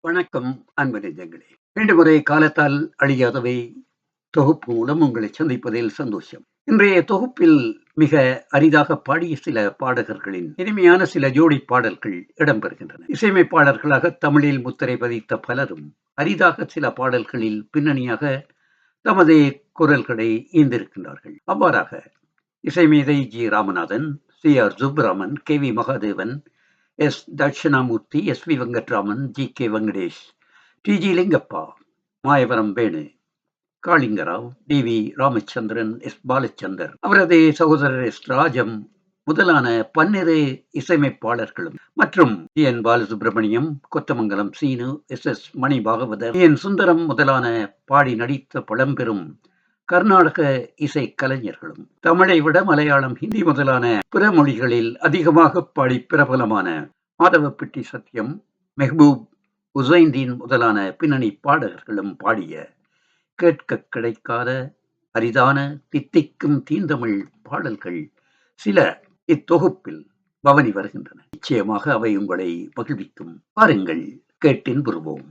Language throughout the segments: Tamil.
வணக்கம் அன்பு நெஞ்சங்களே. மீண்டும் ஒரு காலத்தால் அழியாதவை தொகுப்பு மூலம் உங்களை சந்திப்பதில் சந்தோஷம். இன்றைய தொகுப்பில் மிக அரிதாக பாடிய சில பாடகர்களின் இனிமையான சில ஜோடி பாடல்கள் இடம்பெறுகின்றன. இசையமைப்பாளர்களாக தமிழில் முத்திரை பதித்த பலரும் அரிதாக சில பாடல்களில் பின்னணியாக தமது குரல்களை ஈந்திருக்கின்றார்கள். அவ்வாறாக இசைமேதை G Ramanathan, C R Subbaraman, K V Mahadevan, S Dakshinamurthy, S V Venkatraman, G K Venkatesh, T G Lingappa, Mayavaram Venu, Kalingarao, T V Ramachandran, S Balachander, அவரது சகோதரர் எஸ் ராஜம் முதலான பன்னிரு இசையமைப்பாளர்களும் மற்றும் N Balasubramaniam, Kothamangalam Seenu, S S Mani Bhagavathar, N Sundaram முதலான பாடி நடித்த பழம்பெரும் கர்நாடக இசை கலைஞர்களும் தமிழை விட மலையாளம், ஹிந்தி முதலான பிற மொழிகளில் அதிகமாக பாடி பிரபலமான மாதவப்பிட்டி சத்யம், மெஹபூப் உசைன்தீன் முதலான பின்னணி பாடகர்களும் பாடிய கேட்க கிடைக்காத அரிதான தித்திக்கும் தீந்தமிழ் பாடல்கள் சில இத்தொகுப்பில் பவனி வருகின்றன. நிச்சயமாக அவை உங்களை மகிழ்விக்கும். பாருங்கள், கேட்டின்புறுவோம்.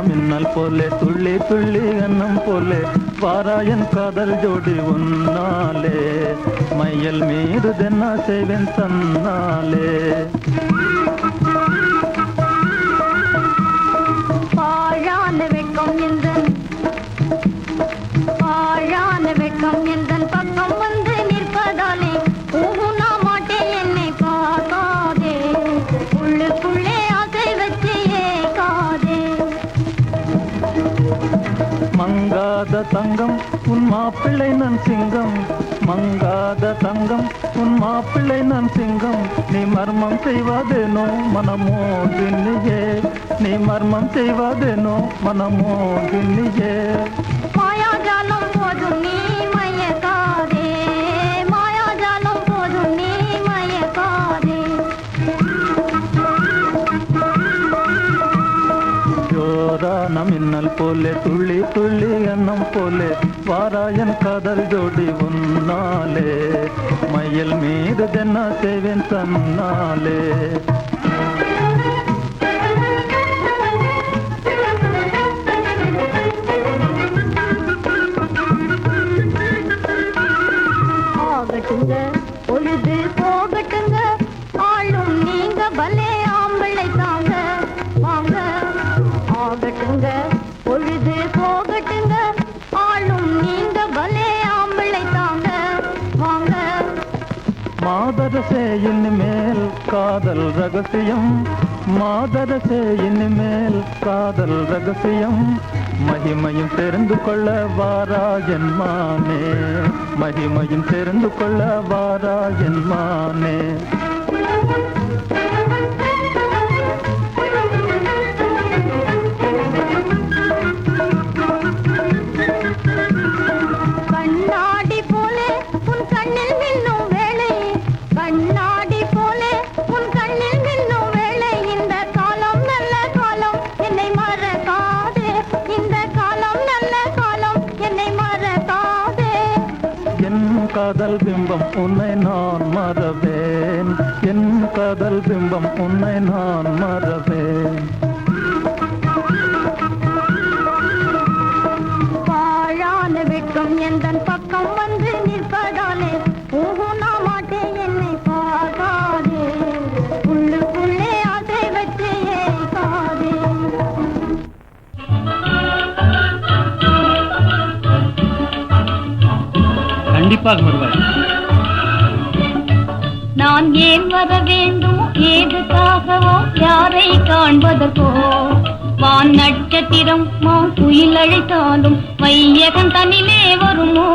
மின்னல் போலே துள்ளி துள்ளி எண்ணம் போலே வாராயன் காதல் ஜோடி உன்னாலே மையல் மீது தென்னா செய்வேன் தன்னாலே பாழான வெட்கம் எந்தன் பக்கம் வந்து நிற்பதாலே ஊனா மாட்டே என்னை பார்க்காதே, உள்ளுக்குள்ளே ஆசை வச்சு ஏகாதே. மங்காத தங்கம் உன் மாப்பிள்ளை நான் சிங்கம், மங்காத தங்கம் உன் மாப்பிள்ளை நான் சிங்கம், நீ மர்மம் செய்வதேனோ மனமோ தின்னியே, நீ மர்மம் செய்வதேனோ மனமோ தின்னியே. மாயாஜாலம் போதும் நீ மயக்காதே, மாயாஜாலம் போதும் நீ மயக்காதே. ஜோரான மின்னல் போலே துள்ளி துள்ளி எண்ணம் போலே வாராயன் காதல் ஜோடி உன்னாலே மயில் மீது தென்னா செய்வேன் தன்னாலே. மாதரசே இனிமேல் காதல் ரகசியம், மாதரசே இனிமேல் காதல் ரகசியம். மகிமையும் தெரிந்து கொள்ள வாராயன் மானே, மகிமையும் தெரிந்து கொள்ள வாராயன் மானே. கண்ணாடி போலே உன் கண்ணில் மின்னும் வேளை, கண்ணாடி போலே உன் கண்ணில் மின்னும் வேளை. இந்த காலம் நல்ல காலம் என்னை மறக்காதே, இந்த காலம் நல்ல காலம் என்னை மறக்காதே. என் காதல் பிம்பம் உன்னை நான் மறவேன், என் காதல் பிம்பம் உன்னை நான் மறவேன். வாழான வெட்கம் எந்தன் பக்கம் வந்து நிற்பதாலே ஊனா மாட்டேன் என்னை பார்க்காதே, உள்ளுக்குள்ளே அதை வச்சு ஏற்காதே. கண்டிப்பாக வருவார். நான் ஏன் வர வேண்டும், ஏதுக்காகவோ, யாரை காண்பதற்கோ? வான் நட்சத்திரம் குயில் அழைத்தாலும் வையகன் தனிலே வருமோ?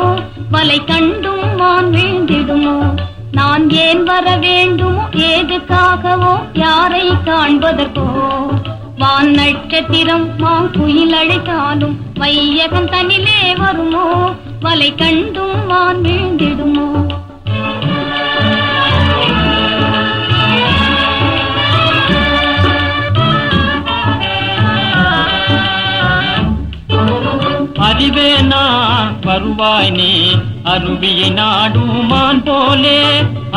வலை கண்டும் வான் வீழ்ந்திடுமோ? நான் ஏன் வர வேண்டும், ஏதுக்காகவோ, யாரை காண்பதற்கோ? வான் நட்சத்திரம் குயில் அழைத்தாலும் வையகன் தனிலே வருமோ? வலை கண்டும் வான் வீழ்ந்திடுமோ? அறிவேனா வருவாய் நீ அருவியை நாடுமான் போலே,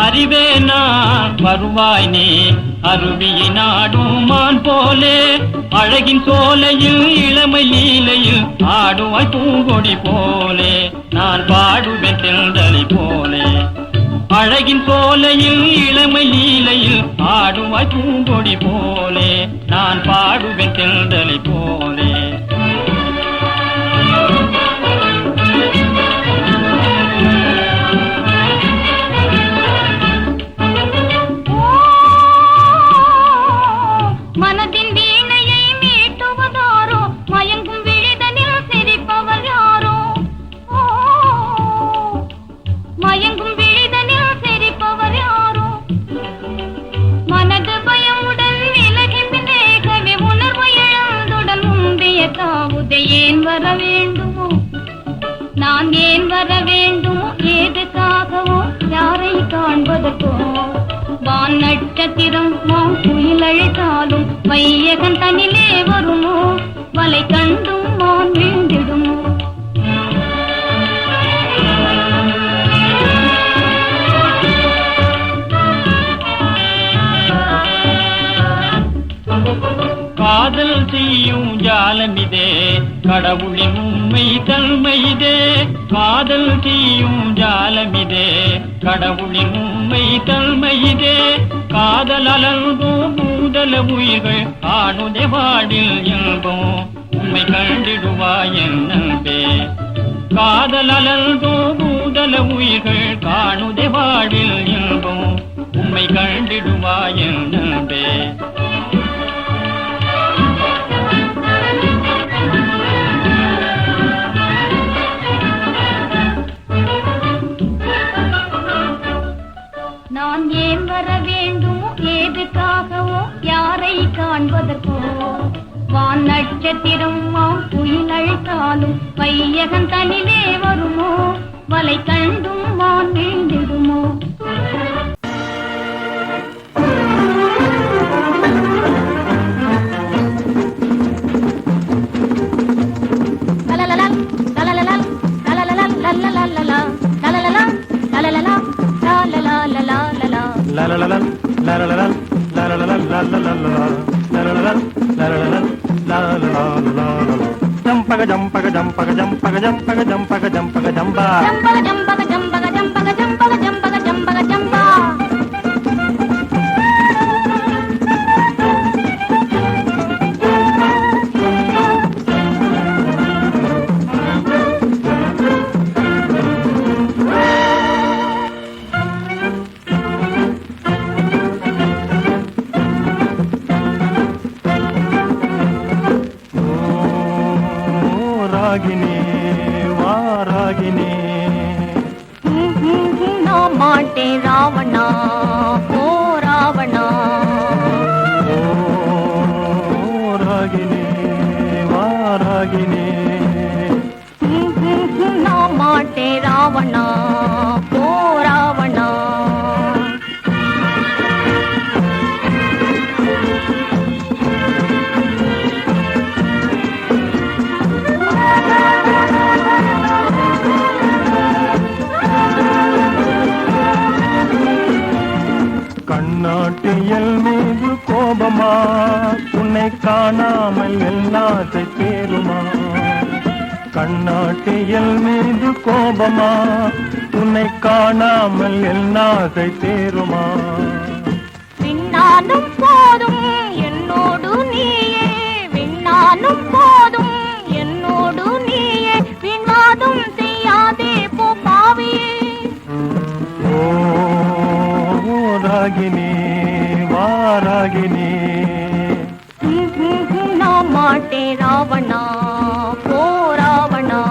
அறிவேனா வருவாய் நீ அருவியை நாடுமான் போலே. அழகின் சோலையில் இளமை லீலையில் ஆடுவாய் பூங்கொடி போலே, நான் பாடுவேன் தென்றலை போலே. அழகின் சோலையில் இளமை லீலையில் ஆடுவாய் பூங்கொடி போலே, நான் பாடுவேன் தென்றலை போலே. மனதின் வீணையை மீட்டுவதாரோ, மயங்கும் விழிதனில் சிரிப்பவர் யாரோ? மயங்கும் விழிதனில் சிரிப்பவர் யாரோ? மனது பயமுடன் விலகி பின்னேகவே உணர்வு இழந்துடன் முந்திய தாவுதை. ஏன் வர வேண்டுமோ, நான் ஏன் வர வேண்டுமோ, ஏதுக்காகவோ, யாரை காண்பதற்கோ? வான் நட்சத்திரம் குயில் அழைத்தாலும் வையகன் தனிலே வருமோ? வலை கண்டும் வான் வீழ்ந்திடுமோ? காதல் செய்யும் ஜாலமிதே, கடவுளின் உண்மை தன்மைதே. காதல் செய்யும் ஜாலமிதே, கடவுளின் உண்மை தன்மைதே. காதல் அலர்ந்தோ பூதல உயிர்கள் காணுதே வாடில் இன்பம், உண்மை கண்டிடுவாய் என் நண்பே. காதல் அலர்ந்தோ பூதல உயிர்கள் காணுதே வாடில் இன்பம், உண்மை கண்டிடுவாய் என் நண்பே. நான் ஏன் வர வேண்டுமோ, ஏதுக்காகவோ, யாரை காண்பதற்கோ? வான் நட்சத்திரம் குயில் அழைத்தாலும் வையகன் தனிலே வருமோ? வலை கண்டும் வான் வீழ்ந்திடுமோ? జంపగ జంపగ జంపగ జంపగ జంపగ జంపగ జంపగ జంప జంపగ జంపగ జంపగ జంపగ జంపగ జంపగ జంపగ జంప. ராகினி வாராகினி நான் மாட்டேன் ராவணா ஓ ராவணா ஓ ராகினி வாராகினி நான் மாட்டேன் ராவணா ஓ ராவணா கண்ணாட்டியல் மீது கோபமா உன்னை காணாமல் எல்லாத்தை தேருமா கண்ணாட்டியல் மீது கோபமா உன்னை காணாமல் எல்லாத்தை தேருமா விண்ணானும் போதும் என்னோடு நீயே விண்ணானும் போதும் என்னோடு நீயே விண்ணாதும் செய்யாதே போ பாவியே ஓ ராகினி வாராகினி நான் மாட்டேன் ராவணா ஓ ராவணா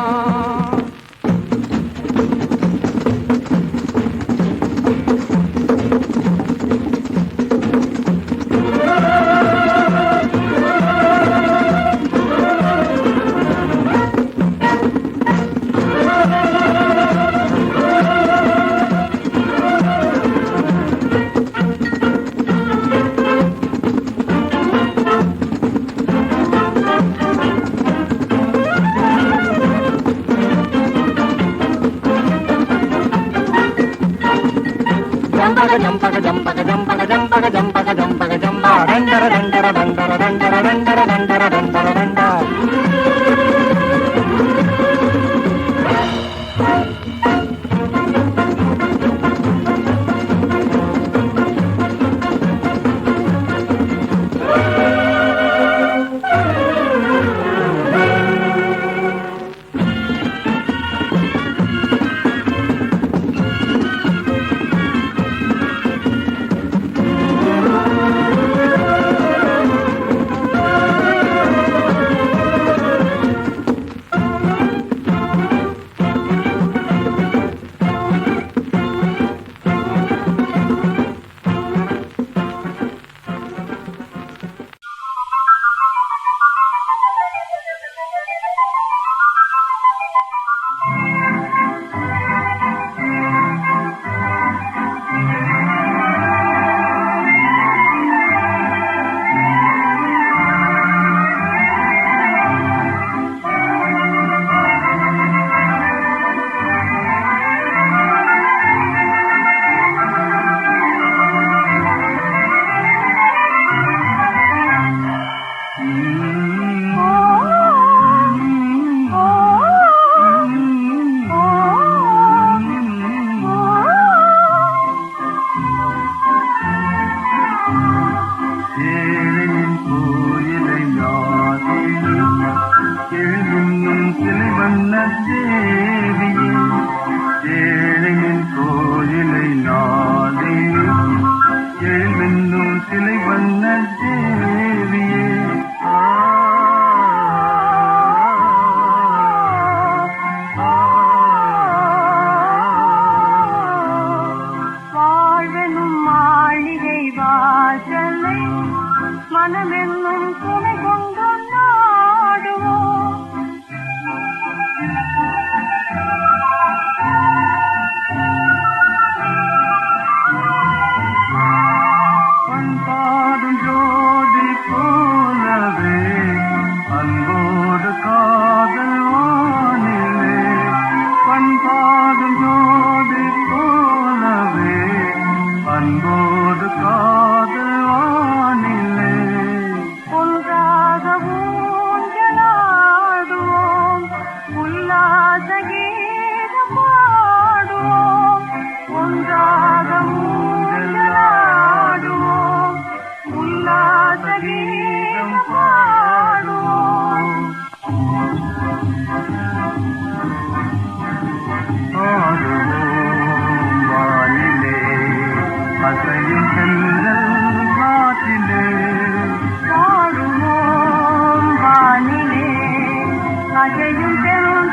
பாதையும் செல்லும்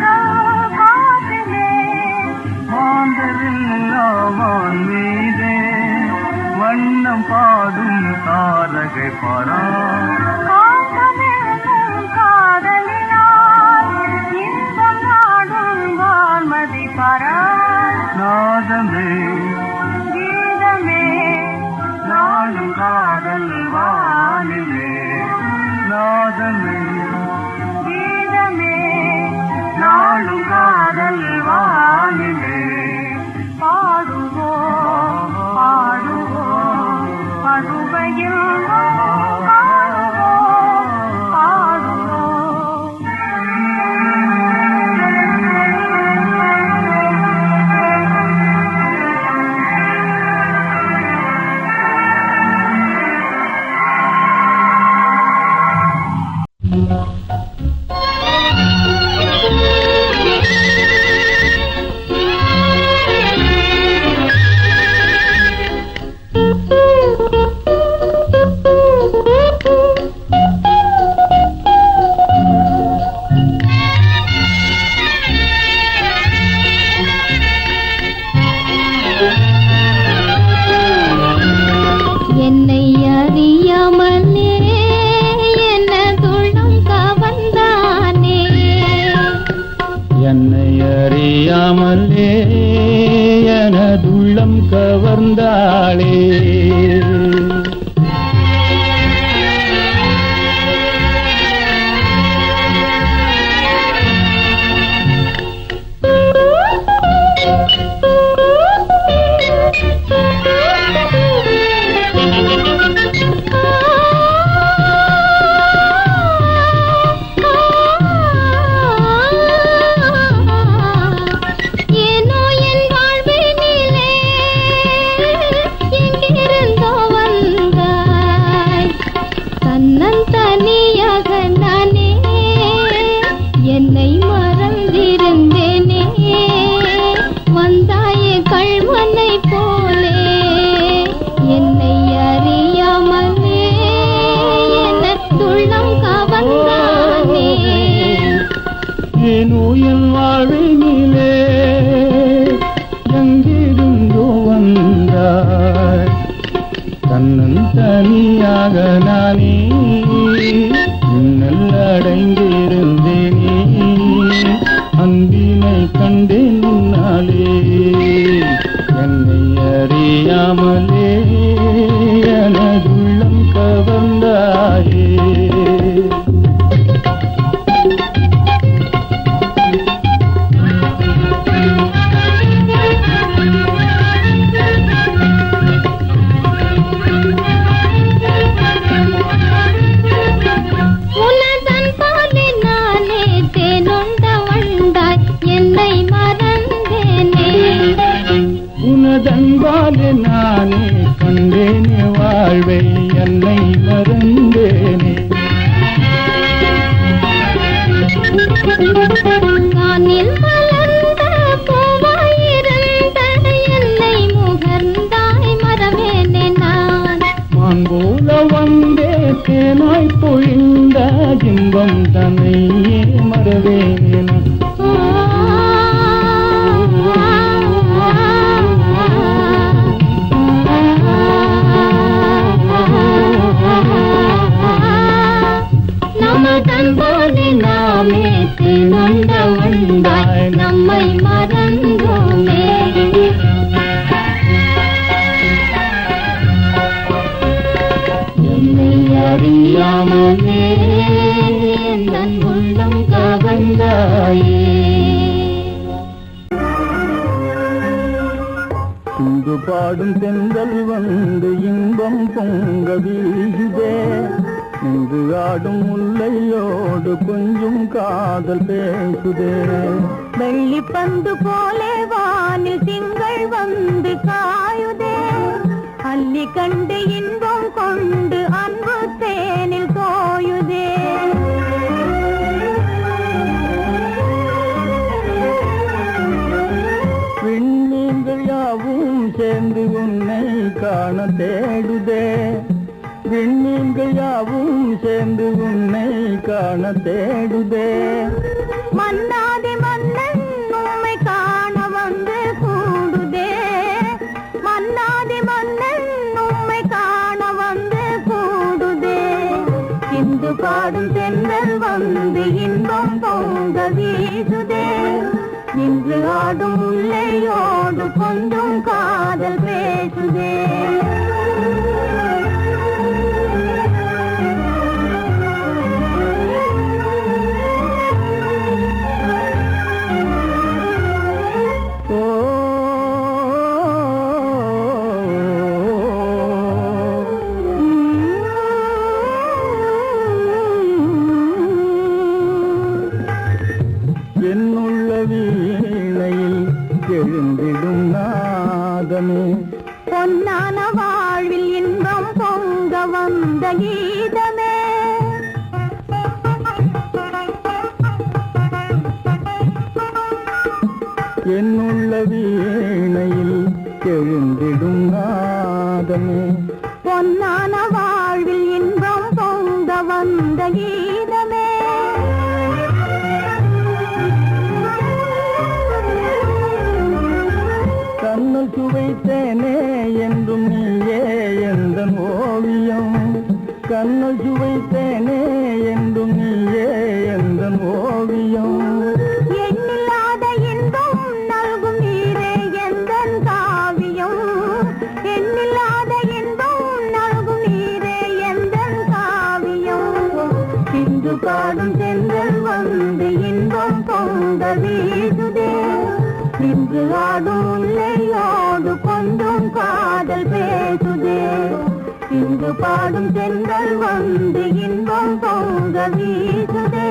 காற்றிலே மாந்தரில்லாவான் மீதே வண்ணம் பாடும் தாரகை பரா காதலினால் இன்பம் நாடும் வான்மதி பரா நாதமே கீதமே நாடும் காதல் வானிலே நாதமே கீதமே நாடும் காதல் வானிலே பாடுவோம் பாடுவோம் பருவையில் என்னை அறியாமலே எனதுள்ளம் கவர்ந்தானே என்னை அறியாமலே எனதுள்ளம் கவர்ந்தாளே ஏனோ என் வாழ்வினிலே எங்கிருந்தோ வந்தாய் தன்னந்தனியாக நானே என்னை மறந்திருந்தேனே வந்தாயே கள்வனை போலே என்னை அறியாமலே எனதுள்ளம் கவர்ந்தானே ஏனோ என் வாழ்வினிலே எங்கிருந்தோ வந்தாய் தன்னன் தனியாக நானே இன்னல் அடைந்திருந்தேனே அன்பினை கண்டேன் முன்னாலே என்னை அறியாமலே எனதுள்ளம் கவர்ந்தாயே உனதன் பாலே நானே தேனொண்ட வந்தாய் என்னை மறந்தேனே உனதன்பாலே நானே கண்டேனே வாழ்வை என்னை மறந்தேனே கானில் மலர்ந்த பூவாயிருந்த என்னை முகர்ந்தாய் மறவேனே நான் மான் போல வந்தே தேனாய் பொழிந்த இன்பம் தன்னையே மறவேனே நமதன் போலே நாமே தேனொண்ட வந்தாய் நம்மை மறந்தோமே என்னை அறியாமலே என் உள்ளம் கவர்ந்தாயே இங்கு பாடும் தென்றல் வந்து இன்பம் பொங்க வீசுதே இங்கு ஆடும் முல்லையோடு கொஞ்சம் காதல் பேசுதே வெள்ளி பந்து போலே வானில் திங்கள் வந்து காயுதே அள்ளி கண்டு இன்பம் கொண்டு அன்பு தேனில் தோயுதே விண்மீன்கள் யாவும் சேர்ந்து உன்னை காண தேடுதே விண்மீன்கள் யாவும் சேர்ந்து உன்னை காண தேடுதே மன்னாதி மன்னன் உம்மை காண வந்து கூடுதே, மன்னாதி மன்னன் உம்மை காண வந்து கூடுதே. இந்து பாடும் தென்றல் வந்து இன்பம் பொங்க வீசுதே, இன்று ஆடும் முல்லையோடு கொஞ்சம் காதல் பேசுதே. என்னுள்ள வீணையில் எழுந்திடும் நாதமே, பொன்னான வாழ்வில் இன்பம் பொங்க வந்த கீதமே. என்னுள்ள வீணையில் எழுந்திடும் நாதமே, பொன்னான வாழ்வில் இன்பம் பொங்க வந்த கீதமே. கண்ணல் சுவைத்தேனே என்றும் நீயே எந்தன் ஓவியம், கண்ணல் சுவைத்தேனே என்றும் நீயே எந்தன் ஓவியம். எண்ணில்லாத இன்பம் நல்கும் நீரே எந்தன் காவியம், எண்ணில்லாத இன்பம் நல்கும் நீரே எந்தன் காவியம். இன்று பாடும் தென்றல் வந்து இன்பம் பொங்க வீசுதே, இன்று ஆடும் முல்லையோடு கொஞ்சம் காதல் பேசுதே. இன்று பாடும் தென்றல் வந்து இன்பம் பொங்க வீசுதே.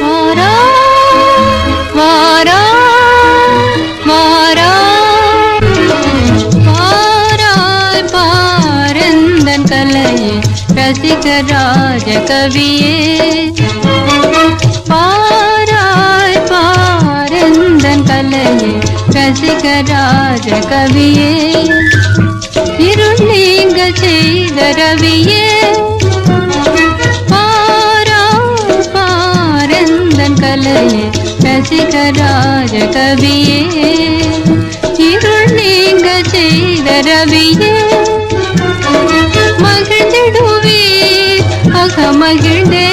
வாரா வாரா வாரா பாராய் பாரந்தன் கலையே ரசிகராஜ கவியே, பாராய் பாரந்தன் கலையே ரசிகராஜ கவியே, இருள் நீங்க செய்த ரவியே, பாராய் பாரந்தன் கலையே ரசிகராஜ கவியே, இருள் நீங்க செய்த ரவியே. மகிழ்ந்திடுவே அகமகிழ்ந்தே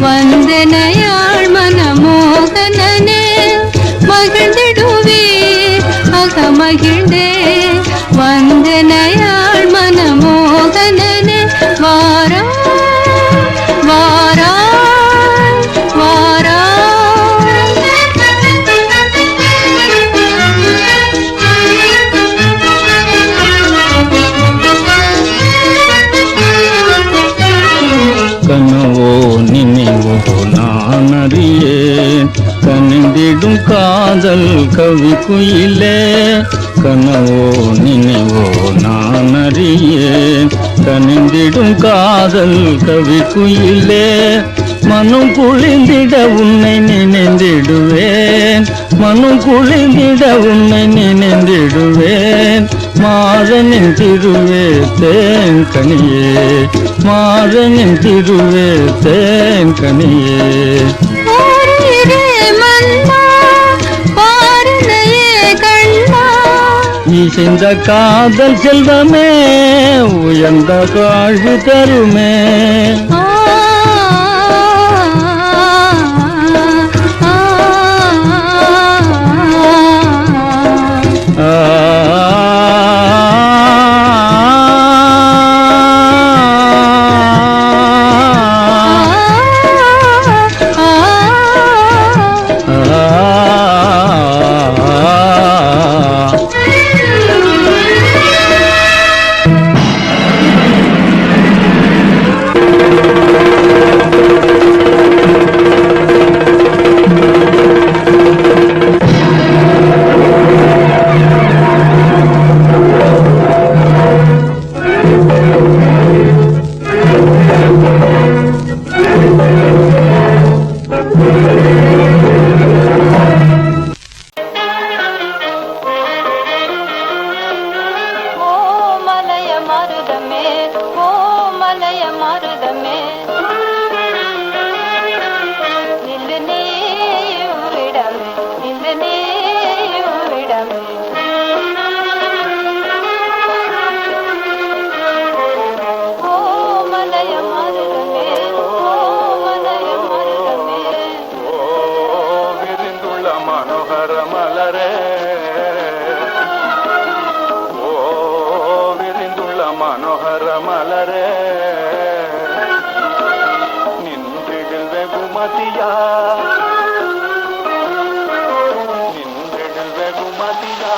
வந்தனையாள் மனமோகனனே, மகிழ்ந்திடுவே அகமகிழ்ந்தே வந்தனையாள் மனமோகனனே. வாரா வாரா வாரா கனவோ நினைவோ நான் அறியேன், கனிந்திடும் காதல் கவி குயிலே. கனவோ நினைவோ நான் அறியேன், கனிந்திடும் காதல் கவி குயிலே. மனம் குளிந்திட உன்னை நினைந்திடுவேன், மனம் குளிந்திட உன்னை நினைந்திடுவேன். மாதனின் திருவே தேன் கனியே, மாதனின் திருவே தேன் கனியே. இசைந்த காதல் செல்வமே உயர்ந்த வாழ்வு தருமே. மருதமே வெகுமதியா நின்றிடு வெகுமதியா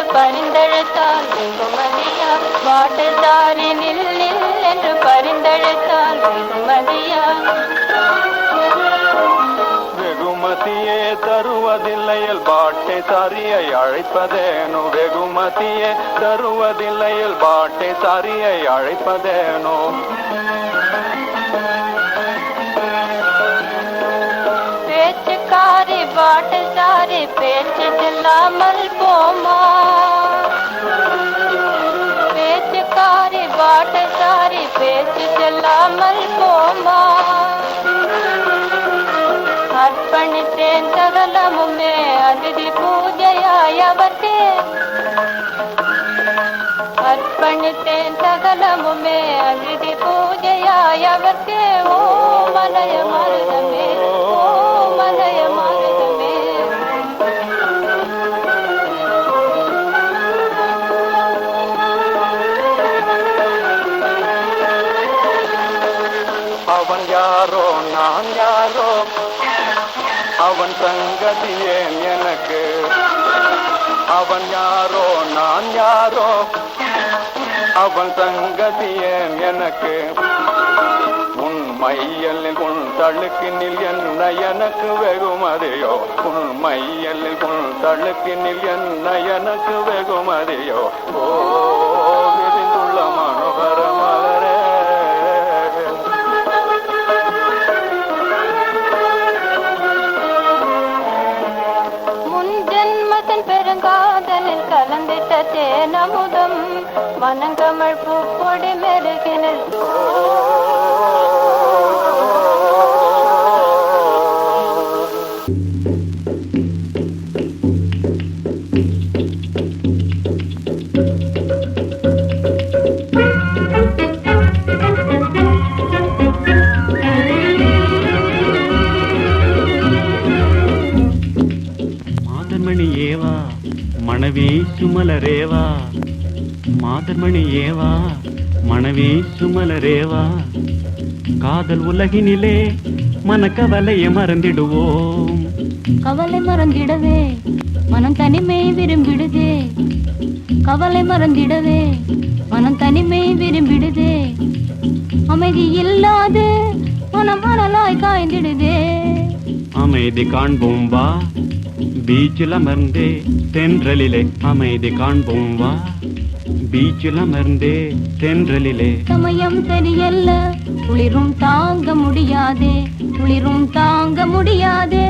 பரிந்தழைத்தால் வெகுமதியா பாட்டுதாரி நில் என்று பரிந்தழைத்தால் வெகுமதியா வெகுமதியே தருவதில்லையில் பாட்டை சாரியை அழைப்பதேனோ வெகுமதியே தருவதில்லையில் பாட்டை சாரியை அழைப்பதேனோ பேச்சுக்காரி பாட்டுதாரி பேச்சு செல்லாமல் போமா பேச்சுக்காரி பாட்டுதாரி பேச்சு செல்லாமல் போமா அர்ப்பணித்தேன் சகலமுமே அதிதி பூஜையாய் அவர்க்கே அர்ப்பணித்தேன் சகலமுமே அதிதி பூஜையாய் அவர்க்கே ஓ மலய மருதமே ஓ மலய மருதமே அவன் யாரோ நான் யாரோ அவன் சங்கதி ஏன் எனக்கு அவன் யாரோ நான் யாரோ அவன் சங்கதி ஏன் எனக்கு உன் மையலில் உன் தழுக்கினில் என்ன எனக்கு வெகுமதியோ உன் மையலில் உன் தழுக்கினில் என்ன எனக்கு வெகுமதியோ ஓ விரிந்துள்ள மனோகர மலரே பெருங்காதலில் கலந்திட்ட தேனமுதம் மனங்கமழ் பூப்பொடி மெருகினில் மாதர்மணியேவா மணவி சுமலரேவா மாதர்மணியேவா மணவி சுமலரேவா காதல் உலகினிலே மனக்கவலையை மறந்திடுவோம் கவலை மறந்திடவே மனம் தனிமை விரும்பிடுதே கவலை மறந்திடவே மனம் தனிமை விரும்பிடுதே அமைதி இல்லாது மனம் மணலாய் காய்ந்திடுதே அமைதி காண்போம் வா பீச்சில் அமர்ந்தே தென்றலிலே அமைதி காண்போம் வா பீச்சில் அமர்ந்தே தென்றலிலே சமயம் சரியல்ல குளிரும் தாங்க முடியாதே குளிரும் தாங்க முடியாதே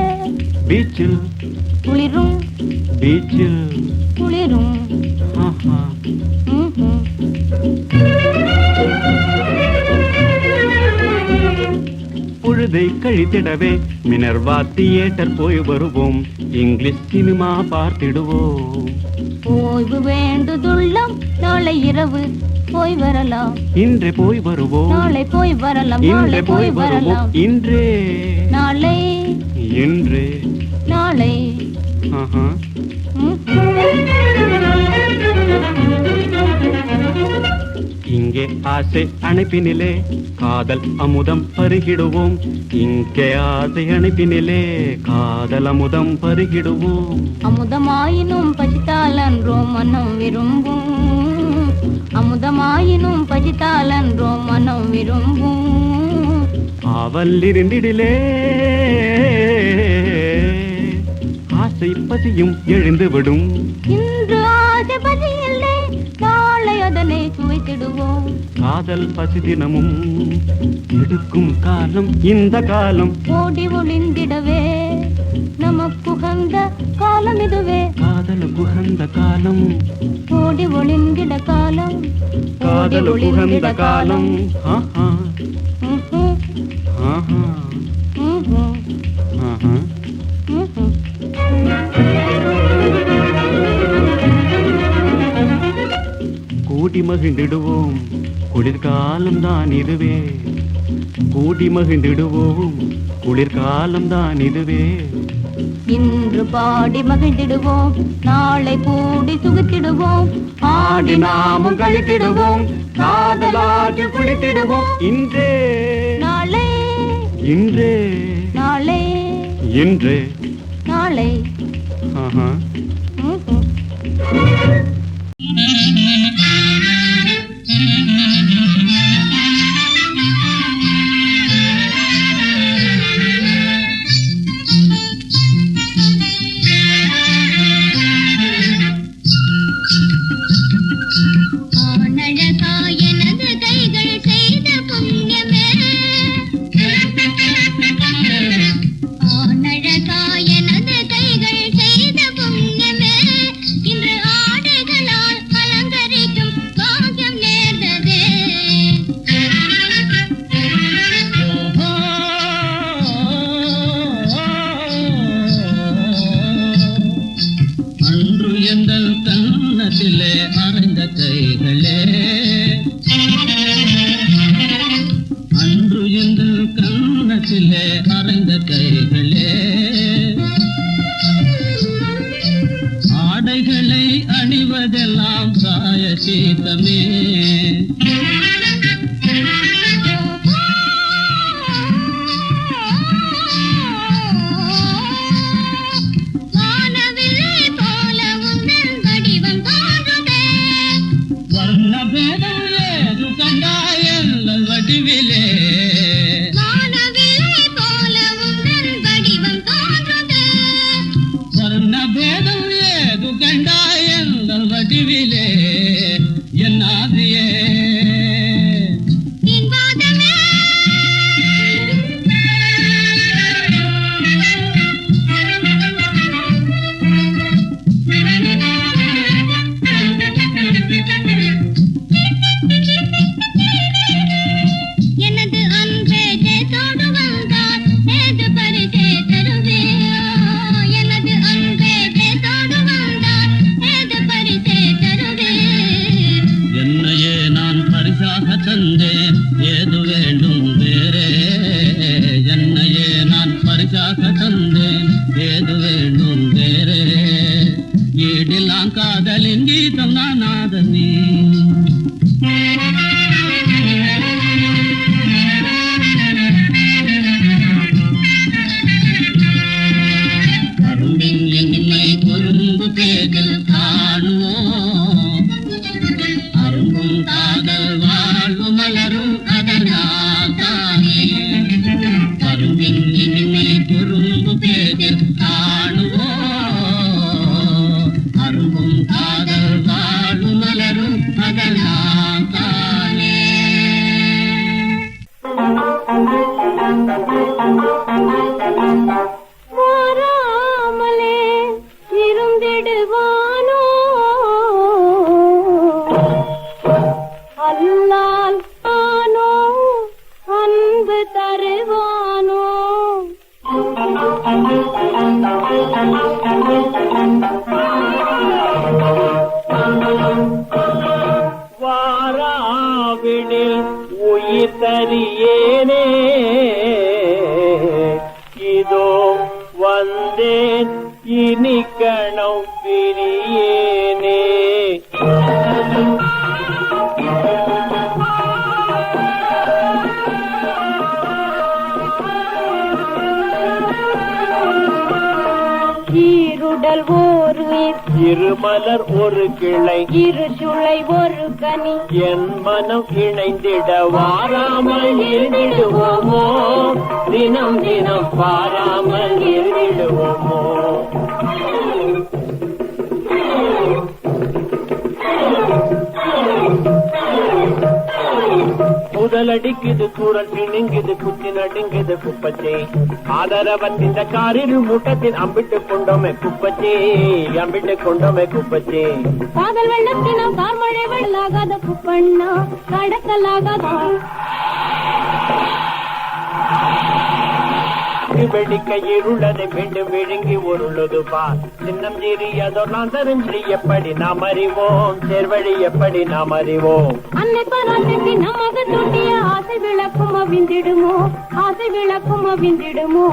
பீச்சில் குளிரும் பீச்சில் குளிரும் ஆஹா பொழுதை கழித்திடவே மினர்வா தியேட்டர் போய் வருவோம் இங்கிலீஷ் சினிமா பார்த்திடுவோம் ஓய்வு வேண்டுதுள்ளம் நாளை இரவு போய் வரலாம் இன்றே போய் வருவோம் நாளை போய் வரலாம் இன்றே போய் வருவோம் இன்றே நாளை இன்றே நாளை ஆஹா இங்கே ஆசை அணைப்பினிலே காதல் அமுதம் பருகிடுவோம் இங்கே ஆசை அணைப்பினிலே காதல் அமுதம் பருகிடுவோம் அமுதமாயினும் பசித்தாலன்றோ மனம் விரும்பும் அமுதமாயினும் பசித்தாலன்றோ மனம் விரும்பும் அவள் இருந்திடிலே ஆசை பசியும் எழுந்துவிடும் இன்று ஆசை பசி இல்லை நாளை அதனை சுவைத்திடுவோம் காதல் பசி தினமும் எடுக்கும் காலம் இந்த காலம் ஓடி ஒளிந்திடவே நமக்குகந்த காலம் இதுவே காதல் குகந்த காலம் ஓடி ஒளிந்திட காலம் காதல் குகந்த காலம் ஆஹா ஆஹா ஆஹா கூடி மகிழ்ந்திடுவோம் குளிர்காலம் தான் இதுவே கூடி மகிழ்ந்திடுவோம் குளிர்காலம் தான் இதுவே. இன்று பாடி மகிழ்ந்திடுவோம், நாளை கூடி சுகித்திடுவோம், ஆடி நாமும் கழித்திடுவோம், காதலாற்று குளித்திடுவோம். இன்றே நாளை இன்றே நாளை இன்றே நாளை. ஆஹா. ஆனழகா எனது கைகள் செய்த புண்ணியமே, ஆனழகா எனது கைகள் செய்த புண்ணியமே, இன்று ஆடைகளால் அலங்கரிக்கும் பாக்கியம் நேர்ந்ததே. அன்று எங்கள் கண்ணத்திலே அறைந்த கைகளே, அன்று எங்கள் கண்ணத்திலே அறைந்த கைகளே, ஆடைகளை அணிவதெல்லாம் சாயசீதமே. வானவில்லை போல உந்தன் வடிவம் தோன்றுதே, வர்ணபேதம் ஏது கண்டாயல் வடிவிலே, வானவில்லை போல உந்தன் வடிவம் தோன்றுதே, வர்ணபேதம் ஏது கண்டாயல் வடிவிலே, என்னாதியே நின் வாதமே எனது அன்பே ஜெயத்தோடு வந்தார் ஏது பரிசே தருவே, எனது அன்பே ஜெயத்தோடு வந்தார் ஏது பரிசே தருவே. என்னையே நான் பரிசாக தந்தேன், ஏது வேண்டும் வேறே, என்னையே நான் பரிசாக தந்தேன், ஏது வேண்டும் வேறே, ஈடிலாம் காதலின் கீதம் நான் நாதனே. கரும்பின் இனிமை குறும்பு பேகில் காணுவோம், அரும்பும் காதல் வாழ்வு மலரும் அதனால் தானே. கரும்பின் இனிமை குறும்பு பேகில் காணுவோம், அரும்பும் காதல் வாழ்வு மலரும் அதனால் தானே. வாராமலே இருந்திடுவானோ, அல்லால் ஆனோ அன்பு தருவானோ. வாராவிடில் உயிர் தரியேனே, இதோ வந்தேன் இனி கணம் பிரியேனே. ஈருடல் ஓர் உயிர், இருமலர் ஒரு கிளை, இரு சுளை ஒரு கனி, என் மனம் இணைந்திட வாராமல் இருந்திடுவோமோ, தினம் தினம் பாராமல் இருந்திடுவோமோ. முதலடிக்குது தூரல் பிணுங்குது குத்தி நடுங்குது குப்பச்சே, ஆதரவத்தின் காரில் மூட்டத்தின் அம்பிட்டு கொண்டோமே குப்பச்சே, அம்பிட்டு கொண்டோமே குப்பச்சே. காதல் வெள்ளத்தினம் கார்மழை வெள்ளாகாத குப்பண்ணா கடத்தலாகாதா. விளக்கு வெடிக்க இருளதை மீண்டும் விழுங்கி உருளுது பார். சின்னம் சிறியதோ நான் தெரிஞ்சு எப்படி நாம் அறிவோம், சேர்வழி எப்படி நாம் அறிவோம். அன்னை பராசக்தி நமக தொட்டிய ஆசை விளக்கும் அவிந்திடுமோ, ஆசை விளக்கும் அவிந்திடுமோ.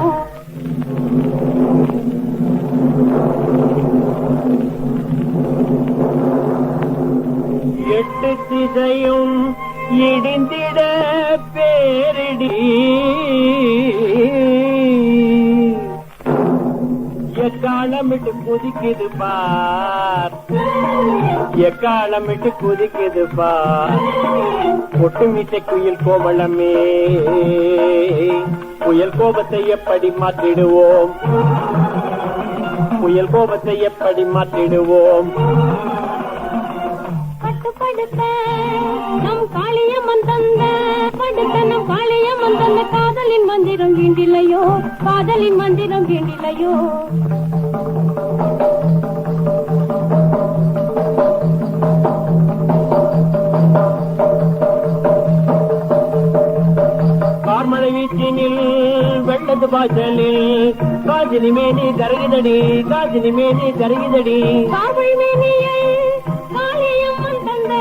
எட்டு திசையும் இடிந்திட பேரிடி, எக்காலமிட்டு குதிக்குது பார், எக்காலமிட்டு குதிக்குது பார். ஒட்டுமிசை குயில் கோவளமே, புயல் கோபத்தை எப்படி மாற்றிடுவோம், புயல் கோபத்தை எப்படி மாற்றிடுவோம். படுத்த நம் காளியம்மன் தந்த, படுத்த நம் காளியம்மன் தந்த காதலின் மந்திரம் வேண்டிலையோ, காதலின் மந்திரம் வேண்டிலையோ. கார்மழை வீச்சினில் வெள்ளத்து பாய்ச்சலில் காஜினி மேனி கருகுதடி, காஜினி மேனி கருகுதடி. கார்மழை மேனியை காளியம்மன் தந்த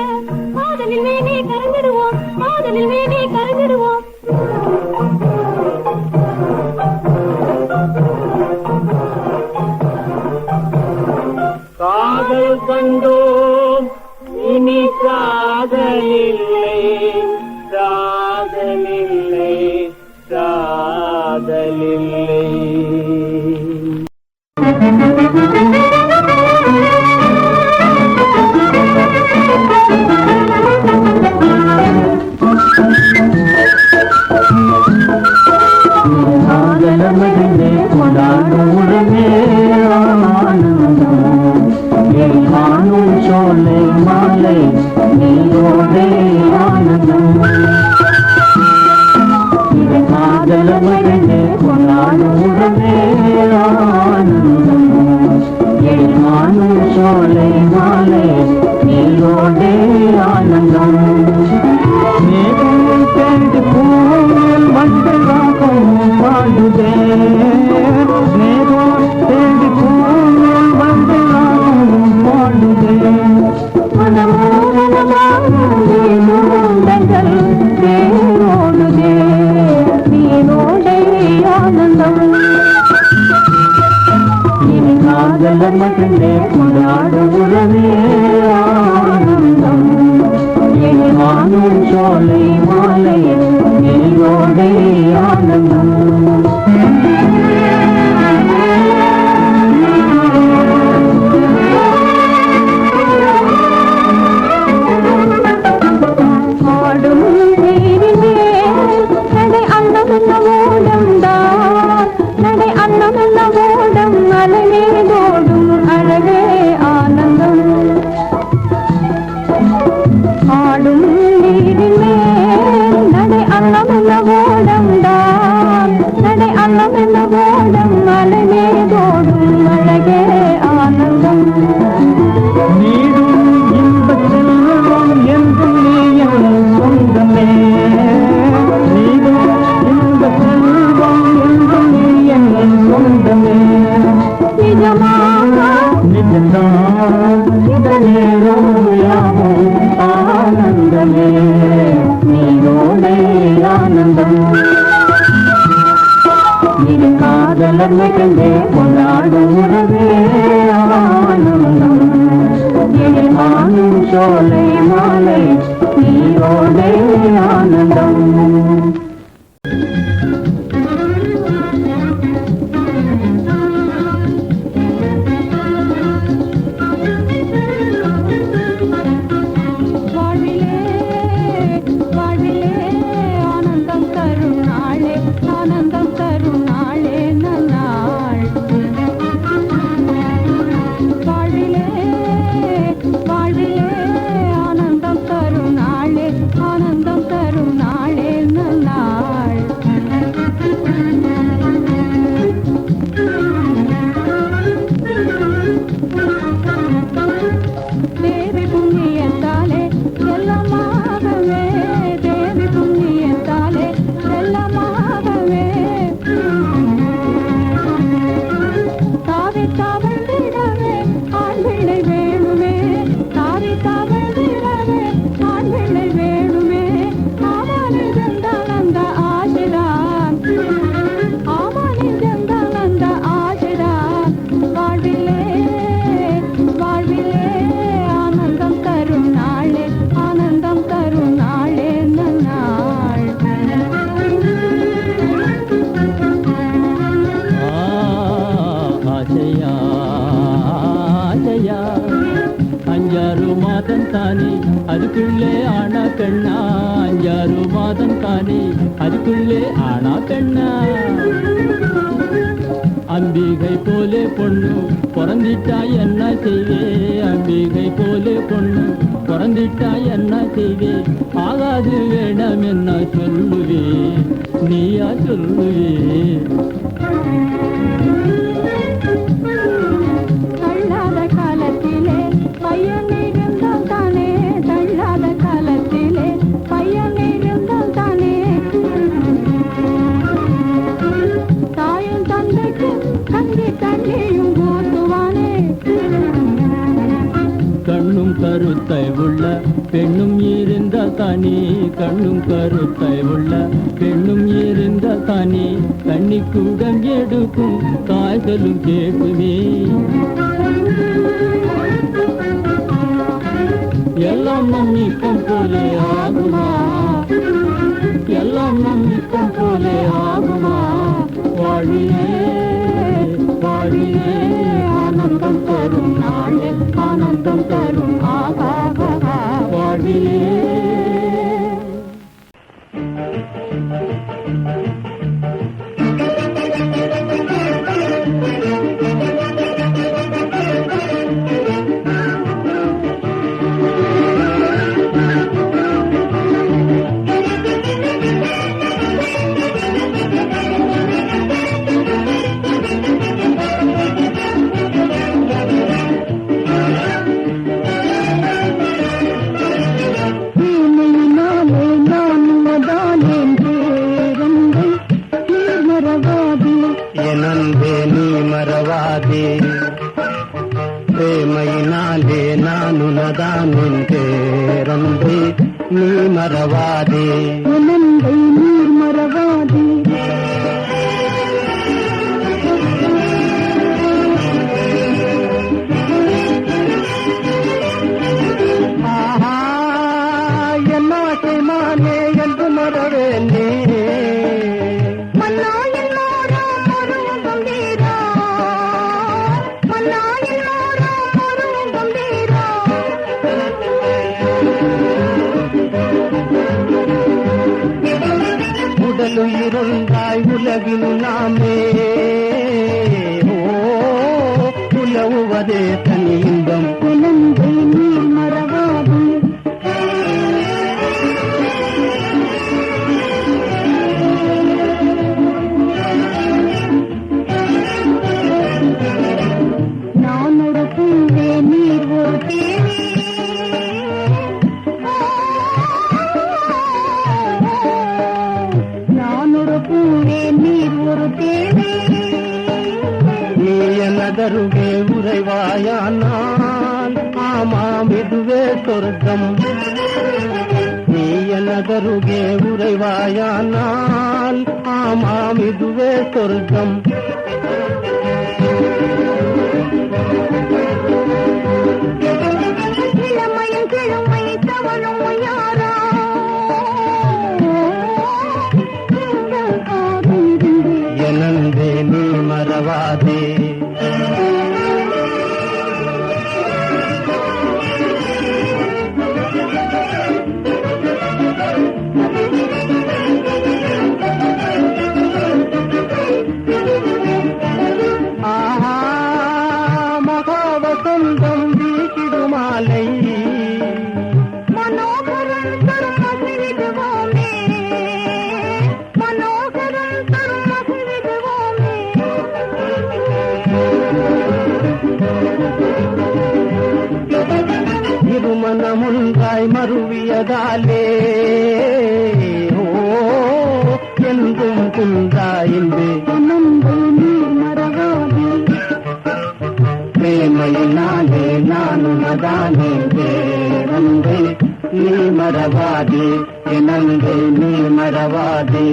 காதலில் மேனி கரைஞ்சிடுவோம், காதலில் மேனி கரைஞ்சிடுவோம். காதல் கண்டோம் இனி காதலில்லை, காதலில்லை, காதலில்லை. காதலமகிழ்ந்தே கொண்டாடும் உறவே ஆனந்தம், காணும் சோலை மாலை நீரோடே ஆனந்தம். காதலமகிழ்ந்தே கொண்டாடும் உறவே ஆனந்தம், காணும் சோலை மாலை நீரோடே ஆனந்தம். தேடி பூவில் வண்டலாகும் பாடுதே, நேரோ தேடி பூவில் வண்டலாகும் பாடுதே. மனமோகனமாகுதல் தேரோடுதே, நீரோடே ஆனந்தம். இனி காதல மட்டுமே கொண்டாடும் உறவே ஆனந்தம், காணும் சோலை மாலை நீரோடே ஆனந்தம். ஆடும் நீரிலே நடை அன்னமென்ன ஓடம் தான், நடை அன்னமென்ன ஓடம் அலைமேதோடும் அழகே ஆனந்தம். ஆடும் நீரிலே நடை அன்னமென்ன ஓடம் தான், நடை அன்னமென்ன ஓடம் அலைமேதோடும் அழகே ஆனந்தம். நீடும் இன்பச் செல்வம் என்றும் நீயும் சொந்தமே, நீடும் இன்பச் செல்வம் என்றும் நீயும் சொந்தமே. நிஜமாக நிஜம்தான் இந்த நேரம் யாவும் ஆனந்தமே, நீரோடே ஆனந்தம். இது காதலர் மிகந்தே கொண்டாடும் உறவே ஆனந்தம், காணும் சோலை மாலை நீரோடே ஆனந்தம். வாழ்விலே வாழ்விலே ஆனந்தம் தரும் நாளே, ஆனந்தம் தரும் நாளே நன்னாள். வாழ்விலே வாழ்விலே ஆனந்தம் தரும் நாளே, ஆனந்தம் தரும் நாளே நன்னாள். மாதம் தானே அதுக்குள்ளே ஆனா பெண்ணா, 5-6 மாதம் தானே அதுக்குள்ளே ஆனா பெண்ணா. அம்பிகை போலே பொண்ணு பிறந்திட்டா என்ன செய்வே, அம்பிகை போலே பொண்ணு பிறந்திட்டா என்ன செய்வே, ஆகாது வேண்டாம் என்ன சொல்லுவே, நீயா சொல்லுவே. தள்ளாத காலத்திலே பையன் இருந்தால் தானே, தள்ளாத காலத்திலே பையன் இருந்தால் தானே, தாயும் தந்தைக்கு கஞ்சி தண்ணியும் ஊட்டுவானே. கண்ணும் கருத்தை உள்ள பெண்ணும் இருந்த தானே, கண்ணும் கருத்தை உள்ள பெண்ணும் இருந்த தானே, கண்ணி கூடம் எடுக்கும் காய்களும் கேட்குமே. எல்லாம் நம் இஷ்டம் போலே ஆகுமா, எல்லாம் நம் இஷ்டம் போலே ஆகுமா. வாழியே வாழியே ஆனந்தம் தரும் நாளே, ஆனந்தம் தரும் ஆகாகா வாழியே. ಏನಂದೆ ನೀ ಮರವಾದೆ, ಪ್ರೇಮೈನಾಲೆ ನಾನು ನದಾನಿಂತೆ ರಂದೆ ನೀ ಮರವಾದೆ, ನಂதை நீர் மறவாதே. என்னாசை மானே என்று மறவேனே, மன்னாயின் மோரம் மருவும் கம்பீரா, மன்னாயின் மோரம் மருவும் கம்பீரா. உடலுயிருந்தாய் உலகில் நாமே, உலவுவதே தனி இன்பம். நந்தை நீர் மறவாதே. நான் ஒரு பூவே நீர் ஒரு தேவி, நான் ஒரு பூவே நீர் ஒரு தேவி. நீ எனதருகே உறைவாயானால் ஆமாம் இதுவே சொர்க்கம், நீ எனதருகே உறைவாயானால் ஆமாம் இதுவே சொர்க்கம். இளமையின் கிழமை தவறும் யாரா, எனந்தே நீ மறவாதே. ஆஹா மகாவசந்தம் வீசிடுமாலை, மனோகரன் தரும் மகிழ்விடுவோமே, மனோகரன் தரும் மகிழ்விடுவோமே. இருமனமுன்றாய் மருவியதாலே, என்றும் குன்றாயின்றே நந்தை நீர் மறவாதே. ಪ್ರೇಮೈನಾಲೆ ನಾನು ನದಾನೆ ನಂದೆ ನೀ ಮರವಾದೆ, ನಂದೆ ನೀ ಮರವಾದೆ.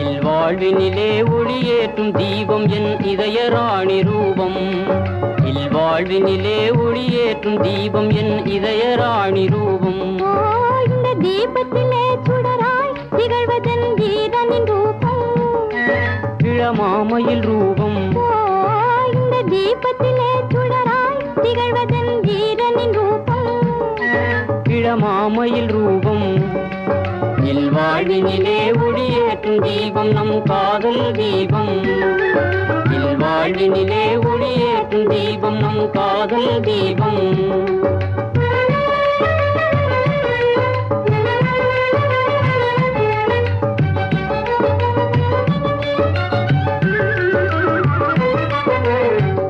இல்வாழ்வினிலே ஒளியேற்றும் தீபம் என் இதய ராணி ரூபம், இல்வாழ்வி வாழ்வினிலே ஒளியேற்றும் தீபம் என் இதய ராணி ரூபம். இந்த தீபத்திலே சுடராய் திகழ்வதன் கீதனின் ரூபம். இளமாமையில் ரூபம். இந்த தீபத்திலே சுடராய் திகழ்வதன் கீதனின் ரூபம். இளமாமையில் ரூபம். இல்வாழ்வினிலே ஒளியேற்றும் தீபம் நம் காதல் தீபம். இல்வாழ்வினிலே ஒளியேற்றும் தீபம் நம் காதல் தீபம்.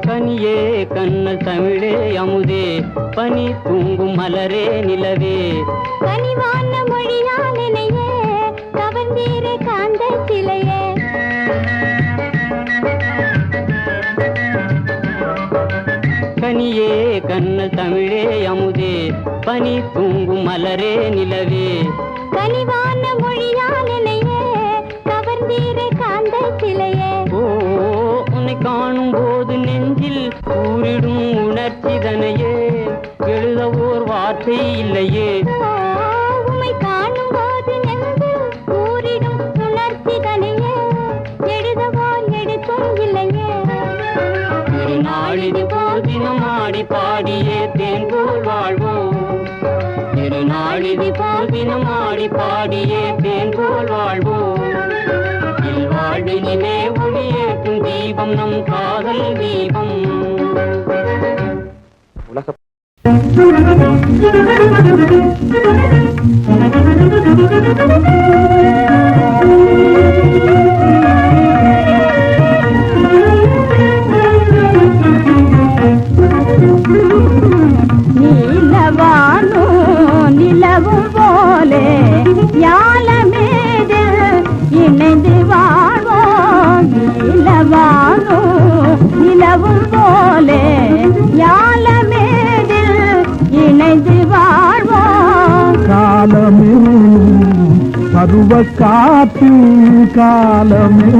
கனியே கண்ணல் தமிழே அமுதே பனி தூங்கும் மலரே நிலவே. கனிவான மொழியால் என்னையே கவர்ந்தீரே காந்த சிலையே. கனியே கண்ணல் தமிழே அமுதே பனி தூங்கும் மலரே நிலவே. கனிவான மொழியால் என்னையே கவர்ந்தீரே காந்த சிலையே. ஓ உன்னை காணும் போது நெஞ்சில் கூறிடும் உணர்ச்சிதனையே எழுத ஓர் வார்த்தை இல்லையே. உம்மை காணும் போது நெஞ்சில் கூறிடும் உணர்ச்சிதனையே எழுதவோர் எடுத்தும் இல்லையே. ஒரு நாளிது போல் தினம் ஆடி பாடியே தேன் போல் வாழ்வோம். இரு நாளிது போல் தினம் ஆடி பாடியே தேன் போல் வாழ்வோம். இல்வாழ்வினிலே ஒளியேற்றும் தீபம் நம் காதல் தீபம். உலக நீலவானோ நிலவும் போலே ஞாலமேது இணைந்து வாழ்வோம். நீலவானோ நிலவும் போலே ஞாலமேது இணைந்து வாழ்வோம். காலமே பருவ காற்றில் காலமே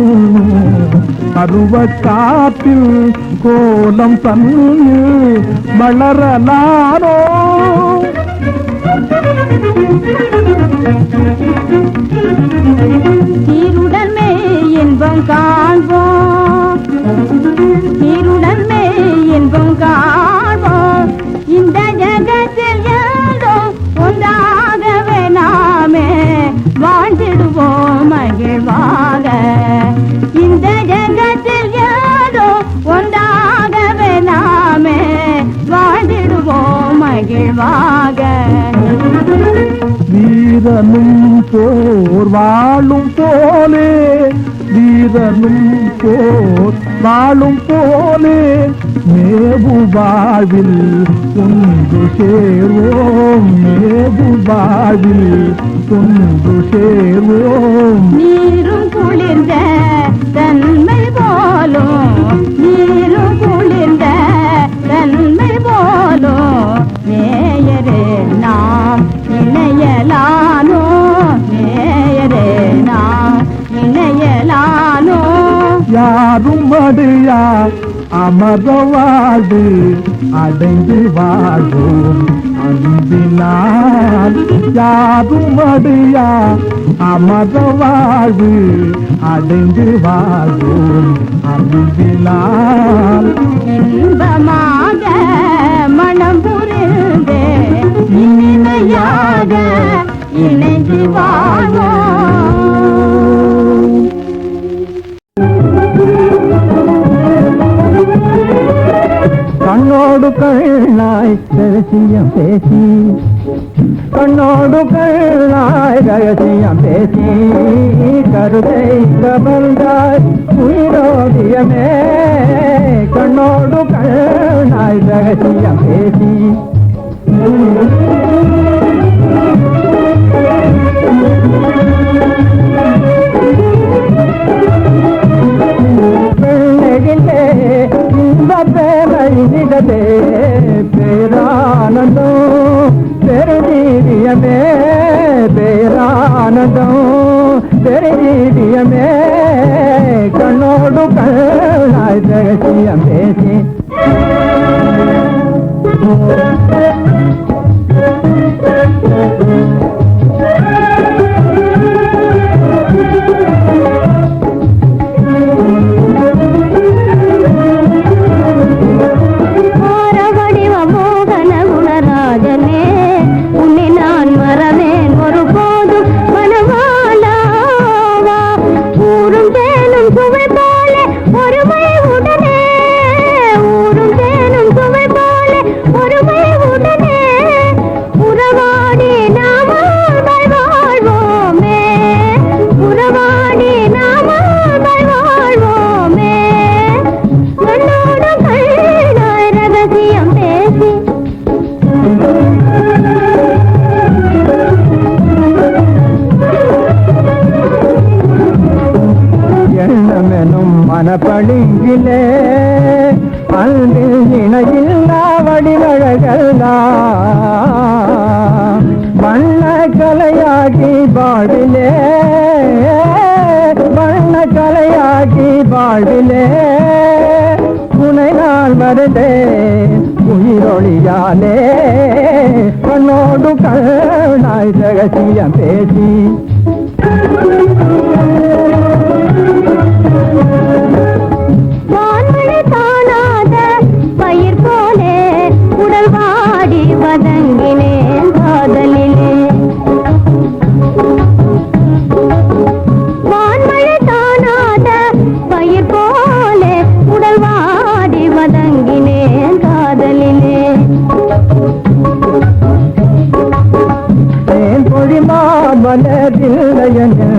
பருவ காற்றில் கோலம் தன்னு வளரலாரோ. சீருடன் மேய் இன்பம் காண்போம். சீருடன் மேய் இன்பம் காண்போம். இந்த ஜகத்தில் யாரும் ஒன்றாகவே நாமே வாழ்ந்திடுவோம் மகிழ்வாக. இந்த ஜகத்தில் யாரும் ஒன்றாகவே நாமே வாழ்ந்திடுவோம் மகிழ்வாக. வீரனும் போர் வாழும் போலே வீரனும் போர் வாழும் போலே மேவு வாழ்வில் ஒன்று சேர்வோம். மேவு வாழ்வில் ஒன்று சேர்வோம். நீரும் குளிர்ந்த தன்மை போலும் நீரும் குளிர்ந்த தன்மை போலும் நேயரே நாம் இணையலானோ. நேயரே நாம் இணையலானோ. யாரும் அடையா அமர வாழ்வு அடைந்து வாழ்வோம் அன்பினால். யாரும் அடையா அமர வாழ்வு அடைந்து வாழ்வோம் அன்பினால். இன்பமாக மனம் புரிந்தே இனிமையாக இணைந்து வாழ்வோம். கண்ணோடு கண்ணாய் ரகசியம் பேசி கண்ணோடு கண்ணாய் ரகசியம் பேசி கருதை கவர்ந்தாய் உயிரோடியமே. கண்ணோடு கண்ணாய் ரகசியம் பேசி பெண்ணெகிலே இந்த பேரையிடலே பேரானந்தம் பெருநீதியமே. பேரானந்தம் பெருநீதியமே. கண்ணோடு கண்ணாய் ரகசியம் பேசி மனப்படிங்கிலே அன்பில் இணையில்லா வடிவழகெல்லாம் வண்ண கலையாகி வாழ்விலே வண்ண கலையாகி வாழ்விலே துணை நாள் வருதே உயிரொழியாலே கண்ணோடு கண்ணாய் ரகசியம் பேசி வான்மழை தானாத பயிர் போலே உடல் வாடி வதங்கினேன் காதலிலே. வான்மழை தானாத பயிர் போலே உடல் வாடி வதங்கினேன் காதலிலே. தேன் பொழிமா மலரில்லையனில்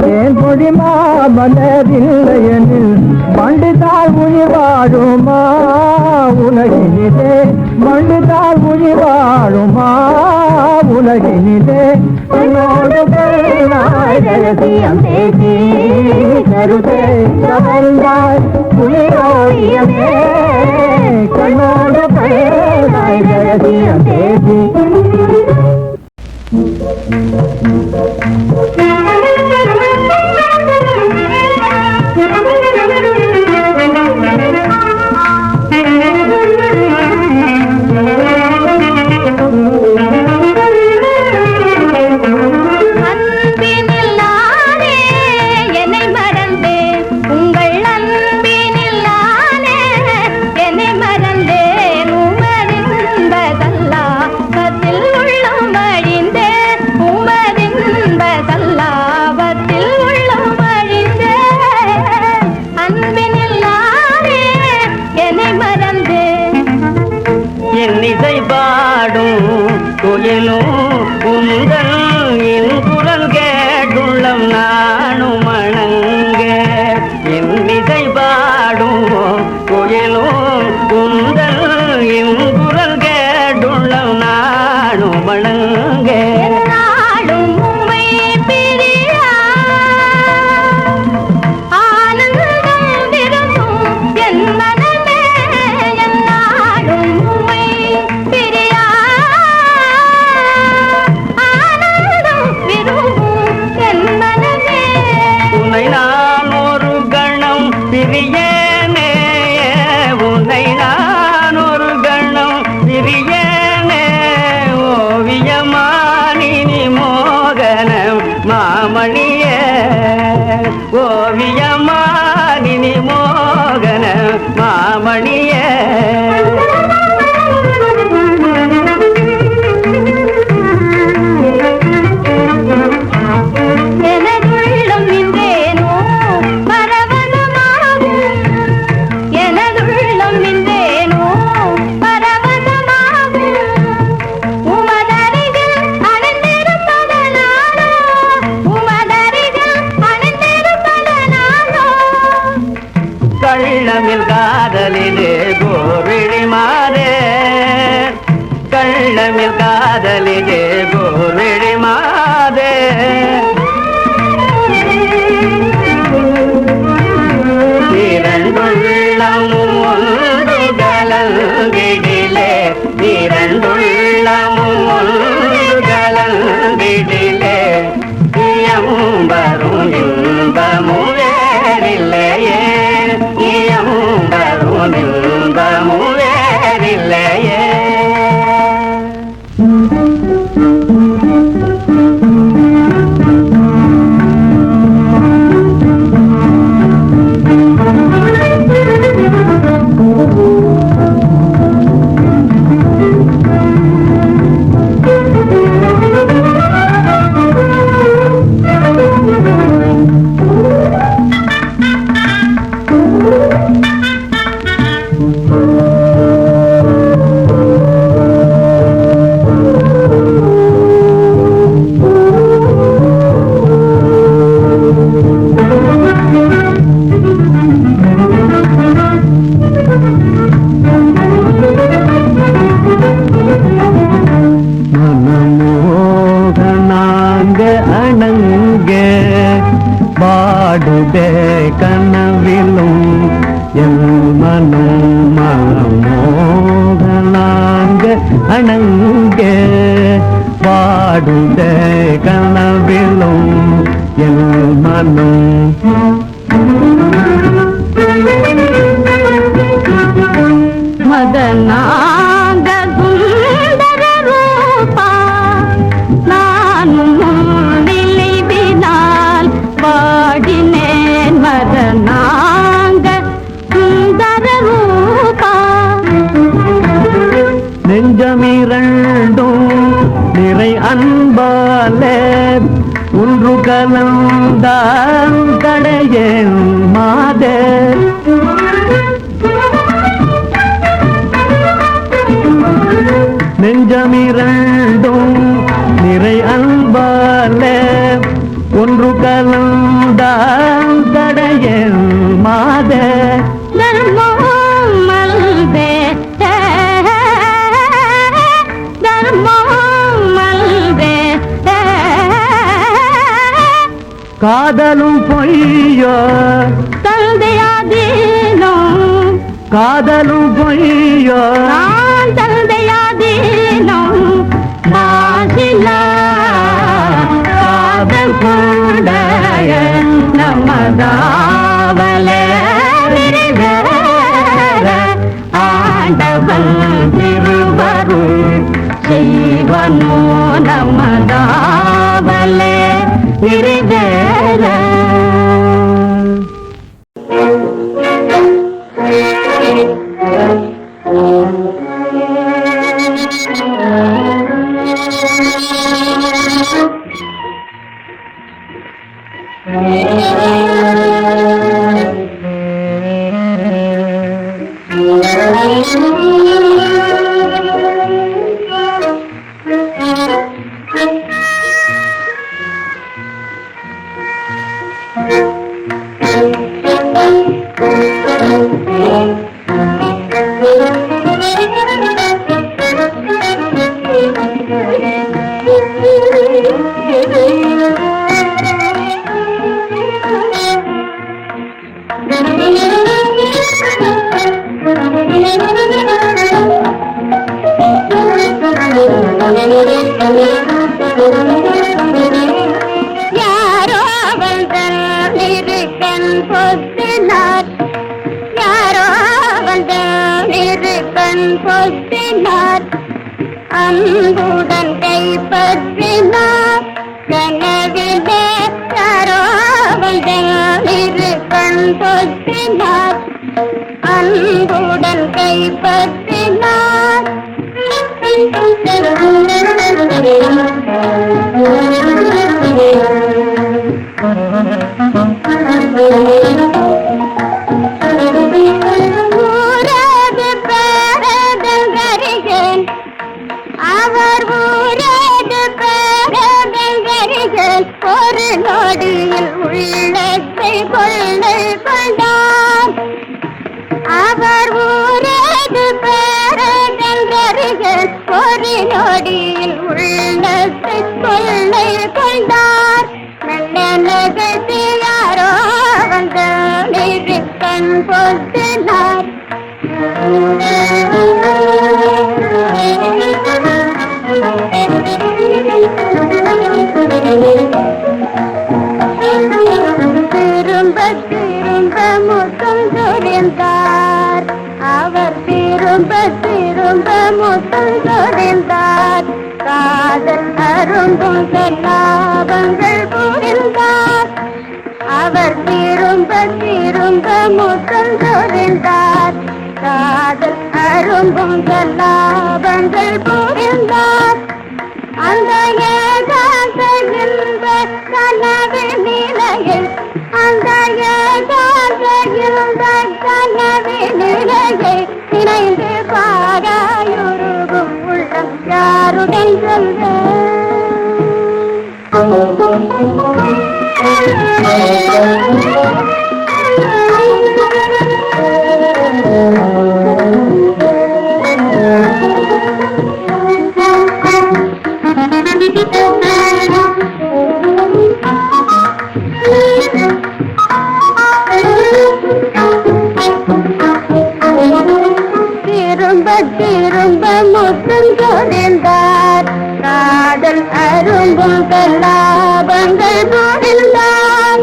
தேன் பொழிமா மலரில்லையனில் மண்டுதால் உயிர் வாழுமா உலகினிலே மண்டுதால் உயிர் வாழுமா உலகினிலே என்னோடு ரகசியம் பேசி கருதே கவர்ந்தாய் உயிரோயமே கண்ணோடு ரகசியம் பேசி இன்பமுவேறில்லையே இயம்பரும் ಅಣಂಗೆ ಬಾಡುದೆ ಕನವಿಲು ಎಲ್ಮನು ಮೋಗನಾಂಗ ಅಣಂಗೆ ಬಾಡುದೆ ಕನವಿಲು ಎಲ್ಮನು ಮದನಾಂಗ ಸುಂದರ ರೂಪ ನಾನು நினைவினால் பாடினேன் மதனாங்க சுந்தர ரூபா நெஞ்சமிரண்டும் நிறை அன்பாலே ஒன்று கலந்தான் தடையேன் மாதே நெஞ்சமிரண்டும் நிறை அன்பாலே ஒன்று கலந்தான் தடையேன் மாதே தர்மம் மல்தே தர்மம் மல்தே காதலும் பொய்யோ தந்தையாதீனோ காதலும் பொய்யோ நான் தந்தையாதீனோ மாசிலா காதல் கொண்டைய நமதாவலே நிறைவேற ஆண்டவன் திருவருள் செய்வனோ நமதாவலே நிறைவேற யாரோ வந்தன் இருக்கன் பொத்தினார் யாரோ வந்தன் இருக்கன் பொத்தினார் அன்புடன் கைப்பற்றினார் கனவிலே யாரோ வந்தன் இருக்கன் பொத்தினார் அன்புடன் கைப்பற்றினார் ஊரது பேரதங்கரிகன் அவர் ஊரது பேரதங்கரிகன் ஒரு நொடியில் உள்ளத்தை கொள்ளை கொண்டார் அவர் ஊரது பேரதங்கரிகன் ஒரு நொடியில் உள்ளத்தை கொள்ளை கொண்டார் நல்ல நகர்த்தி யாரோ வந்த கண் பொத்தினார் திரும்ப திரும்ப முத்தம் சொரிந்தார் அவர் திரும்ப திரும்ப முத்தம் சொரிந்தார் காதல் அரும்பும் சொல்லாபங்கள் புரிந்தார் அவர் திரும்ப திரும்ப முத்தம் சொரிந்தார் காதல் அரும்பும் சொல்லாபங்கள் புரிந்தார் அந்த ஏகாந்த இன்ப கனவு நிலையில் அந்த ஏகாந்த இன்ப கனவு நிலையை நினைந்து பாராயுருகும் உள்ளம் யாருடன் சொல்ல திரும்ப திரும்ப முத்தம் சொரிந்தார் காதல் அரும்பும் கல்லாபங்கள் புரிந்தார்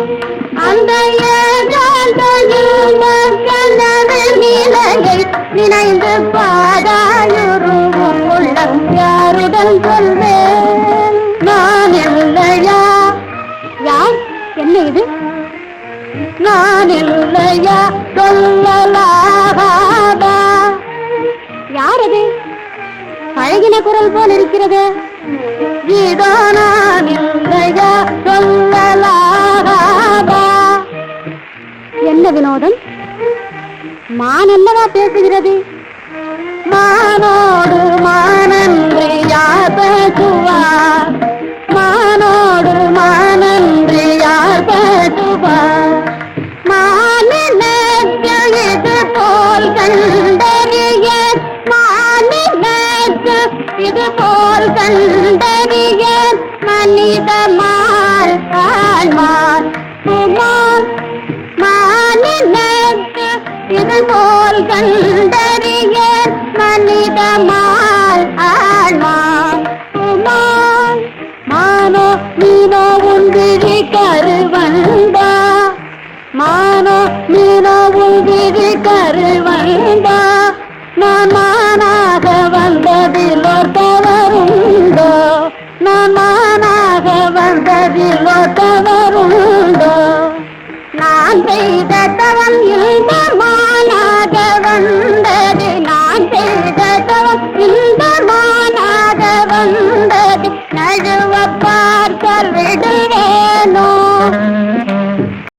அந்த ஏகாந்தையில் கனவு நிலையை நினைந்து பாதாயுருவும் உள்ளம் யாருடன் சொல்வேன் நான் இல்லையா யார் என்ன இது நான் இல்லையா சொல்லலாகாதா யார் அது பழகின குரல் போல் இருக்கிறது இதோ நான் இல்லையா சொல்லலாகாதா என்ன வினோதம் மான் அல்லவா பேசுகிறது மானோடு மானன்றி யார் பேசுவார் மானோடு மானன்றி யார் பேசுவார் மானினக்கு இது போல் கண்டறிய மானினக்கு இது போல் கண்டறிய மனிதமால் ஆழ்மார் குமார் மானினக்கு இது போல் கண்டறிய மனிதமால் ஆழ்மார் குமார் மானோ மீனோ உன்விழி கருவண்டா மானோ மீனோ உன்விழி கருவண்டா நான் மானாக வந்ததில் ஒரு தவறுண்டோ நான் மானாக வந்ததில் ஒரு தவறுண்டோ நான் செய்த தவம்